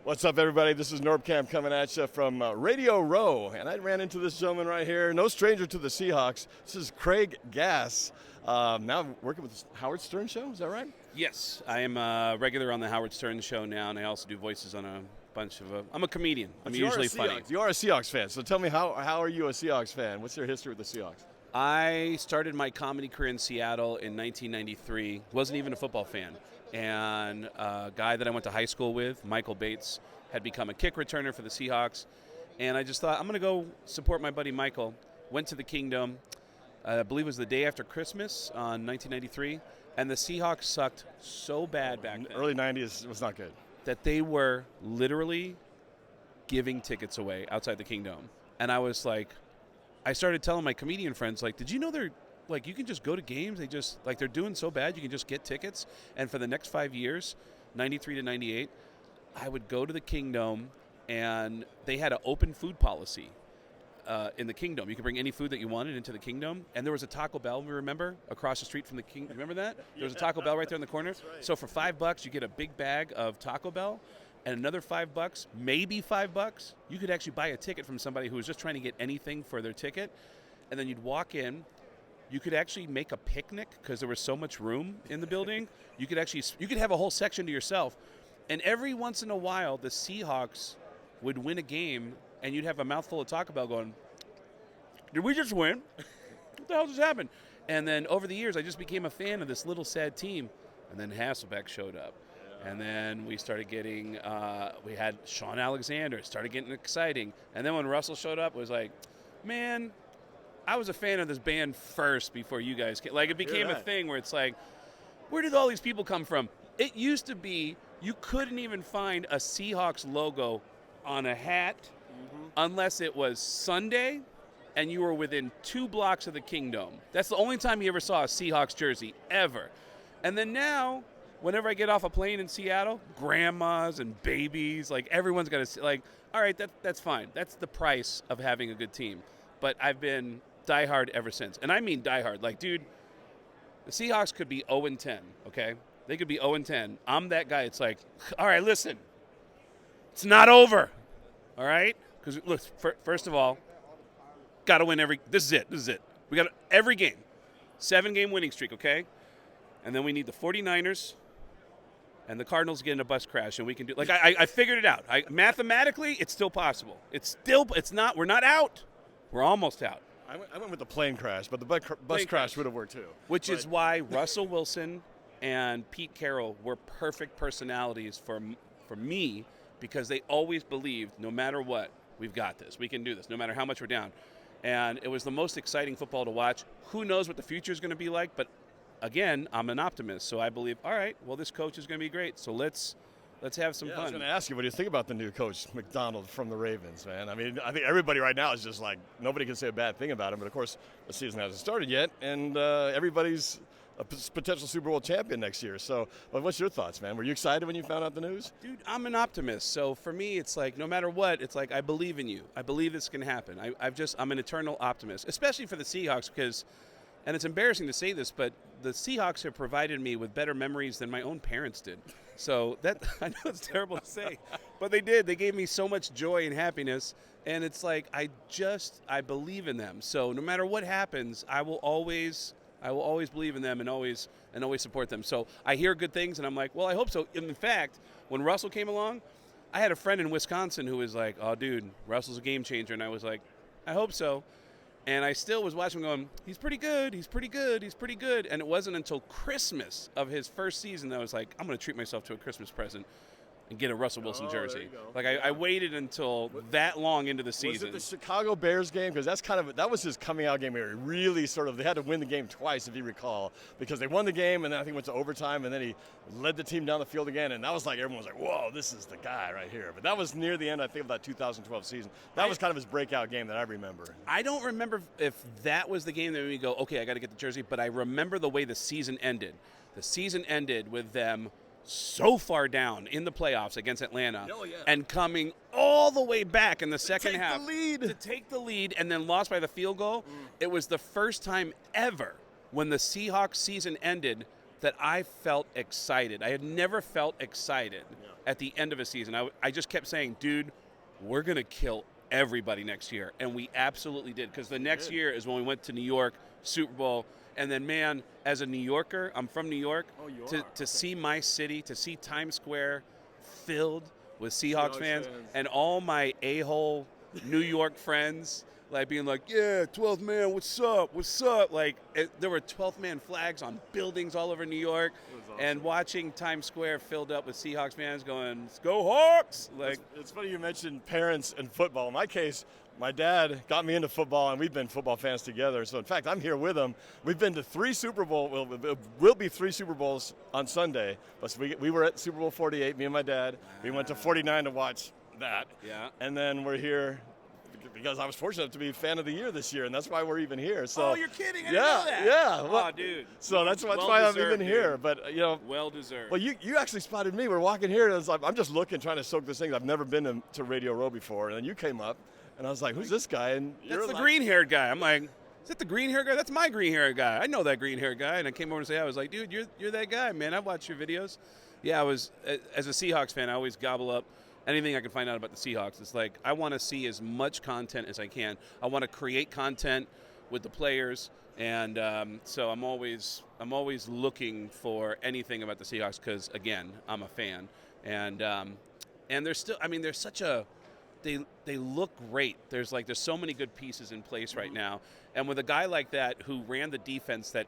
What's up, everybody? This is NorbCam coming at you from Radio Row, and I ran into this gentleman right here, no stranger to the Seahawks. This is Craig Gass, now working with the Howard Stern Show, is that right? Yes, I am a regular on the Howard Stern Show now, and I also do voices on a bunch of I'm a comedian. I'm usually funny. You are a Seahawks fan, so tell me, how are you a Seahawks fan? What's your history with the Seahawks? I started my comedy career in Seattle in 1993. Wasn't even a football fan. And a guy that I went to high school with, Michael Bates, had become a kick returner for the Seahawks. And I just thought, I'm going to go support my buddy Michael. Went to the Kingdom, I believe it was the day after Christmas on 1993. And the Seahawks sucked so bad back then. Early 90s was not good. That they were literally giving tickets away outside the Kingdom. And I was like, I started telling my comedian friends, like, did you know they're, like, you can just go to games. They just, like, they're doing so bad, you can just get tickets. And for the next 5 years, 93 to 98, I would go to the Kingdom, and they had an open food policy in the Kingdom. You could bring any food that you wanted into the Kingdom. And there was a Taco Bell, remember, across the street from the Kingdom. Remember that? There was a Taco Bell right there in the corner. Right. So for $5, you get a big bag of Taco Bell. And another $5, maybe $5, you could actually buy a ticket from somebody who was just trying to get anything for their ticket. And then you'd walk in. You could actually make a picnic because there was so much room in the building. You could have a whole section to yourself. And every once in a while, the Seahawks would win a game, and you'd have a mouthful of Taco Bell going, did we just win? What the hell just happened? And then over the years, I just became a fan of this little sad team. And then Hasselbeck showed up. And then we started getting, we had Sean Alexander, started getting exciting. And then when Russell showed up, it was like, man, I was a fan of this band first before you guys came. Like, it became a thing where it's like, where did all these people come from? It used to be you couldn't even find a Seahawks logo on a hat unless it was Sunday and you were within 2 blocks of the Kingdom. That's the only time you ever saw a Seahawks jersey, ever. And then now, whenever I get off a plane in Seattle, grandmas and babies, like, everyone's got to, like, all right, that's fine. That's the price of having a good team. But I've been diehard ever since. And I mean diehard. Like, dude, the Seahawks could be 0-10, okay? They could be 0-10. I'm that guy. It's like, all right, listen. It's not over, all right? Because, look, first of all, got to win this is it. We got every game. 7-game winning streak, okay? And then we need the 49ers and the Cardinals get in a bus crash, and we can do, like, I figured it out. Mathematically, it's still possible. It's not, we're not out. We're almost out. I went with the plane crash, but the bus crash would have worked too. Which is why Russell Wilson and Pete Carroll were perfect personalities for me, because they always believed, no matter what, we've got this. We can do this, no matter how much we're down. And it was the most exciting football to watch. Who knows what the future is going to be like, but again, I'm an optimist, so I believe, all right, well, this coach is going to be great, so let's have some fun. I was going to ask you, what do you think about the new coach, McDonald, from the Ravens, man? I mean, I think everybody right now is just like, nobody can say a bad thing about him, but of course, the season hasn't started yet, and everybody's a potential Super Bowl champion next year. So, what's your thoughts, man? Were you excited when you found out the news? Dude, I'm an optimist, so for me, it's like, no matter what, it's like, I believe in you. I believe this can happen. I'm an eternal optimist, especially for the Seahawks, because, and it's embarrassing to say this, but the Seahawks have provided me with better memories than my own parents did. So that, I know it's terrible to say, but they did. They gave me so much joy and happiness, and it's like, I believe in them. So no matter what happens, I will always believe in them and always support them. So I hear good things, and I'm like, well, I hope so. In fact, when Russell came along, I had a friend in Wisconsin who was like, oh, dude, Russell's a game changer. And I was like, I hope so. And I still was watching him going, he's pretty good. And it wasn't until Christmas of his first season that I was like, I'm going to treat myself to a Christmas present and get a Russell Wilson jersey. Like, I waited until that long into the season. Was it the Chicago Bears game? Because that was his coming out game where he really they had to win the game twice, if you recall, because they won the game, and then I think went to overtime, and then he led the team down the field again, and that was like, everyone was like, whoa, this is the guy right here. But that was near the end, I think, of that 2012 season. That was kind of his breakout game that I remember. I don't remember if that was the game that made me go, okay, I got to get the jersey, but I remember the way the season ended. The season ended with them so far down in the playoffs against Atlanta and coming all the way back in the second half to take the lead and then lost by the field goal. It was the first time ever when the Seahawks season ended that I felt excited. I had never felt excited at the end of a season. I just kept saying, dude, we're going to kill everybody next year. And we absolutely did, because the next year is when we went to New York, Super Bowl. And then, man, as a New Yorker, I'm from New York, to see my city, to see Times Square filled with Seahawks fans and all my a-hole New York friends, like being like, yeah, 12th man, what's up? Like, there were 12th man flags on buildings all over New York, and watching Times Square filled up with Seahawks fans going, let's go Hawks! Like, it's funny you mentioned parents and football. In my case, my dad got me into football, and we've been football fans together. So, in fact, I'm here with him. We've been to 3 Super Bowls. Will be 3 Super Bowls on Sunday. But we were at Super Bowl 48, me and my dad. We went to 49 to watch that. Yeah. And then we're here because I was fortunate to be Fan of the Year this year, and that's why we're even here. So, oh, you're kidding? I didn't know that. Yeah. Oh, dude. So that's why I'm even here. But, well deserved. Well, you actually spotted me. We're walking here, and it's like, I'm just looking, trying to soak this thing. I've never been to Radio Row before, and then you came up, and I was like, who's this guy? And that's the green-haired guy. I'm like, is that the green-haired guy? That's my green-haired guy. I know that green-haired guy. And I came over and I was like, dude, you're that guy, man. I've watched your videos. Yeah, I was, as a Seahawks fan, I always gobble up anything I can find out about the Seahawks. It's like, I want to see as much content as I can. I want to create content with the players, and so I'm always looking for anything about the Seahawks because, again, I'm a fan, and they're still. I mean, they're such a. They look great. There's so many good pieces in place right now, and with a guy like that who ran the defense that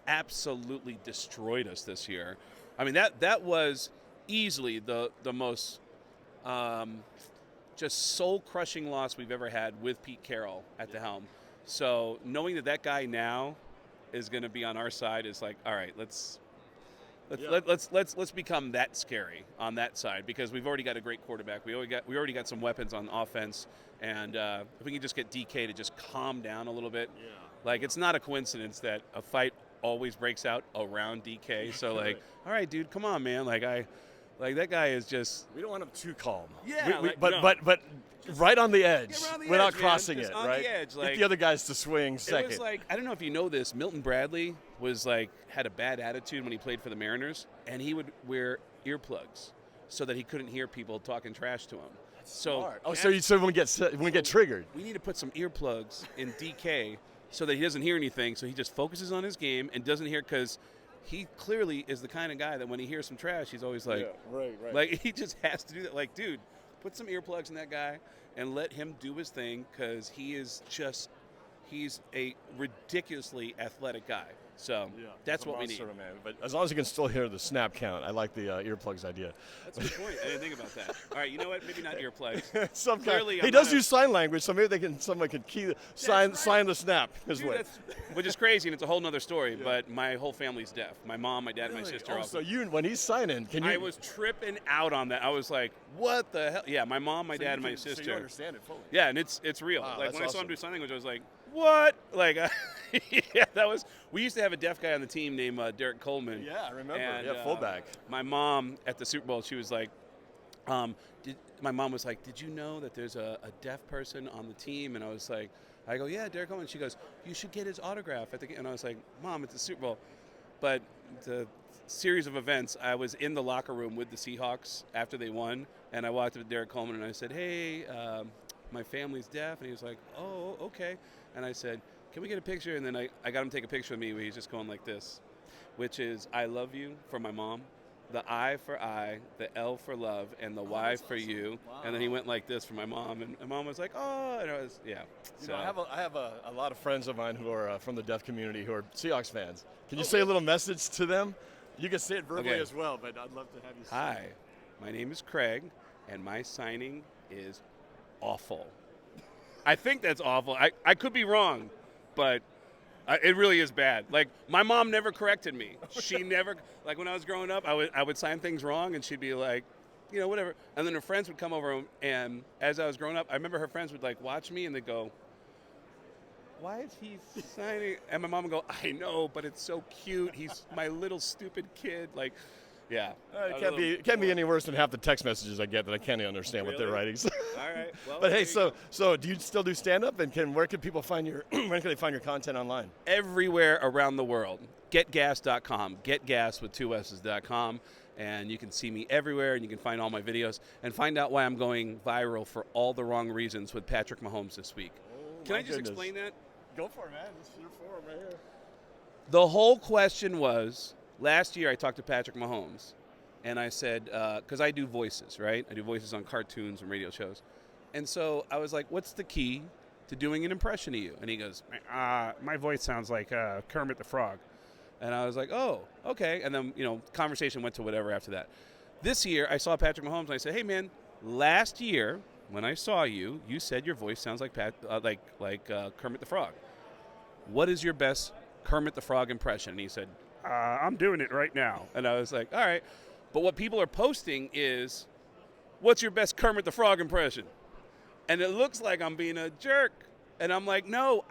absolutely destroyed us this year. I mean, that was easily the most. Just soul-crushing loss we've ever had with Pete Carroll at the helm. So knowing that guy now is going to be on our side is like, all right, let's become that scary on that side, because we've already got a great quarterback. We already got some weapons on offense, and if we can just get DK to just calm down a little bit, like, it's not a coincidence that a fight always breaks out around DK. So like, all right, dude, come on, man. Like that guy is just. We don't want him too calm. Yeah, but right on the edge, without edge, crossing man. it, on right? The edge, Get the other guys to swing second. It was like, I don't know if you know this, Milton Bradley was had a bad attitude when he played for the Mariners, and he would wear earplugs so that he couldn't hear people talking trash to him. Smart. So when we get triggered, we need to put some earplugs in DK so that he doesn't hear anything. So he just focuses on his game and doesn't hear, because he clearly is the kind of guy that when he hears some trash, he's always like, right. Like, he just has to do that. Like, dude, put some earplugs in that guy and let him do his thing, because he's a ridiculously athletic guy. So that's what we need. Man. But as long as you can still hear the snap count, I like the earplugs idea. That's a good point. I didn't think about that. All right, you know what? Maybe not earplugs. Clearly, he does use sign language, so maybe someone can sign the snap his way. Which is crazy, and it's a whole other story. But my whole family's deaf. My mom, my dad, and my sister. So when he's signing, can you? I was tripping out on that. I was like, what the hell? Yeah, my mom, my dad, and my sister. So you understand it fully. Yeah, and it's real. Wow, when I saw awesome. him do sign language, I was like, what? Yeah, that was. We used to have a deaf guy on the team named Dereck Coleman. Yeah, I remember. And, fullback. My mom at the Super Bowl, she was like, my mom was like, did you know that there's a deaf person on the team? And I go, yeah, Dereck Coleman. She goes, you should get his autograph at the game. And I was like, Mom, it's the Super Bowl. But the series of events, I was in the locker room with the Seahawks after they won, and I walked up to Dereck Coleman and I said, hey, my family's deaf. And he was like, oh, okay. And I said, can we get a picture? And then I got him to take a picture of me where he's just going like this, which is, I love you for my mom, the I for I, the L for love, and the Y for awesome. you. Wow. And then he went like this for my mom, and my mom was like, oh, and I was, yeah. So I have a lot of friends of mine who are from the deaf community who are Seahawks fans. Can you say a little message to them? You can say it verbally as well, but I'd love to have you say it. Hi, my name is Craig, and my signing is awful. I think that's awful. I could be wrong, but it really is bad. Like, my mom never corrected me. She never, like, when I was growing up, I would sign things wrong, and she'd be like, whatever. And then her friends would come over, and as I was growing up, I remember her friends would, watch me, and they'd go, why is he signing? And my mom would go, I know, but it's so cute. He's my little stupid kid. Like, yeah. It can't be any worse than half the text messages I get that I can't even understand what they're writing. All right. Well, but hey, so do you still do stand-up? And where can people find your where can they find your content online? Everywhere around the world. getgas.com. Getgas with 2 S's.com. And you can see me everywhere, and you can find all my videos and find out why I'm going viral for all the wrong reasons with Patrick Mahomes this week. Can I just explain that? Go for it, man. This is your forum right here. The whole question was, last year I talked to Patrick Mahomes, and I said, because I do voices, right? I do voices on cartoons and radio shows. And so I was like, what's the key to doing an impression of you? And he goes, my voice sounds like Kermit the Frog. And I was like, oh, okay. And then, conversation went to whatever after that. This year, I saw Patrick Mahomes, and I said, hey, man, last year when I saw you, you said your voice sounds like Kermit the Frog. What is your best Kermit the Frog impression? And he said, I'm doing it right now. And I was like, all right. But what people are posting is, what's your best Kermit the Frog impression? And it looks like I'm being a jerk. And I'm like, no,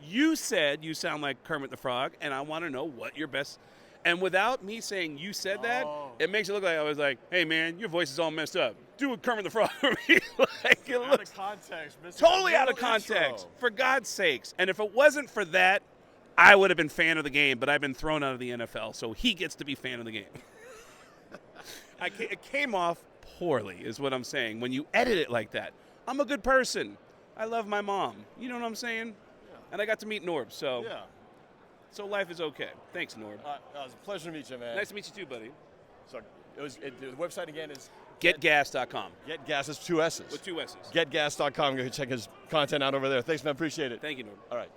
you said you sound like Kermit the Frog, and I want to know what your best. And without me saying you said that, it makes it look like I was like, hey, man, your voice is all messed up. Do a Kermit the Frog for me. Out of context. Totally out of context, for God's sakes. And if it wasn't for that, I would have been fan of the game, but I've been thrown out of the NFL, so he gets to be fan of the game. It came off poorly is what I'm saying when you edit it like that. I'm a good person. I love my mom. You know what I'm saying? Yeah. And I got to meet Norb, so so life is okay. Thanks, Norb. It was a pleasure to meet you, man. Nice to meet you too, buddy. So the website again is getgas.com. Getgas is 2 S's. With 2 S's. Getgas.com. Go check his content out over there. Thanks, man. Appreciate it. Thank you, Norb. All right.